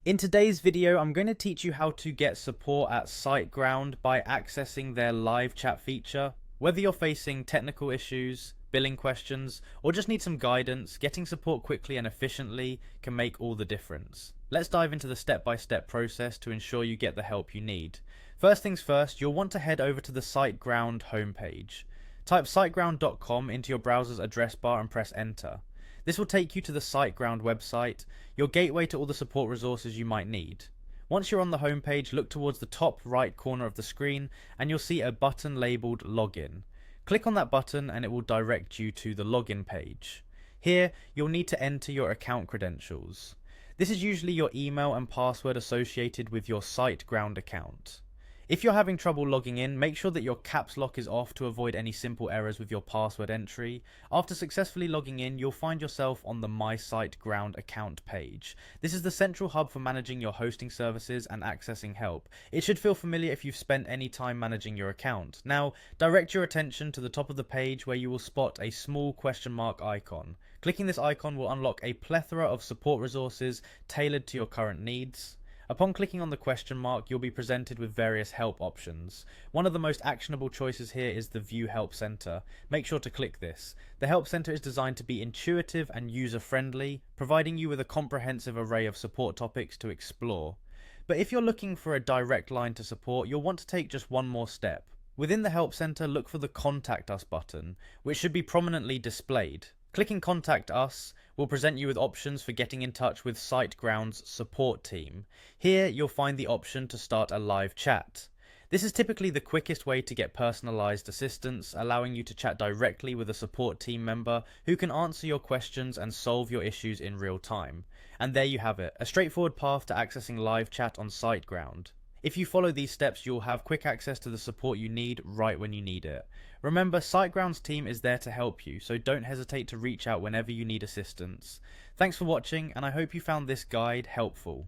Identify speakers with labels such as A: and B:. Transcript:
A: In today's video, I'm going to teach you how to get support at Siteground by accessing their live chat feature. Whether you're facing technical issues, billing questions, or just need some guidance, getting support quickly and efficiently can make all the difference. Let's dive into the step-by-step process to ensure you get the help you need. First things first, you'll want to head over to the Siteground homepage. Type siteground.com into your browser's address bar and press enter. This will take you to the Siteground website, your gateway to all the support resources you might need. Once you're on the homepage, look towards the top right corner of the screen and you'll see a button labelled Login. Click on that button and it will direct you to the login page. Here, you'll need to enter your account credentials. This is usually your email and password associated with your Siteground account. If you're having trouble logging in, make sure that your caps lock is off to avoid any simple errors with your password entry. After successfully logging in, you'll find yourself on the My Siteground account page. This is the central hub for managing your hosting services and accessing help. It should feel familiar if you've spent any time managing your account. Now, direct your attention to the top of the page where you will spot a small question mark icon. Clicking this icon will unlock a plethora of support resources tailored to your current needs. Upon clicking on the question mark, you'll be presented with various help options. One of the most actionable choices here is the View Help Center. Make sure to click this. The Help Center is designed to be intuitive and user-friendly, providing you with a comprehensive array of support topics to explore. But if you're looking for a direct line to support, you'll want to take just one more step. Within the Help Center, look for the Contact Us button, which should be prominently displayed. Clicking Contact Us will present you with options for getting in touch with Siteground's support team. Here you'll find the option to start a live chat. This is typically the quickest way to get personalized assistance, allowing you to chat directly with a support team member who can answer your questions and solve your issues in real time. And there you have it, a straightforward path to accessing live chat on Siteground. If you follow these steps, you'll have quick access to the support you need right when you need it. Remember, Siteground's team is there to help you, so don't hesitate to reach out whenever you need assistance. Thanks for watching, and I hope you found this guide helpful.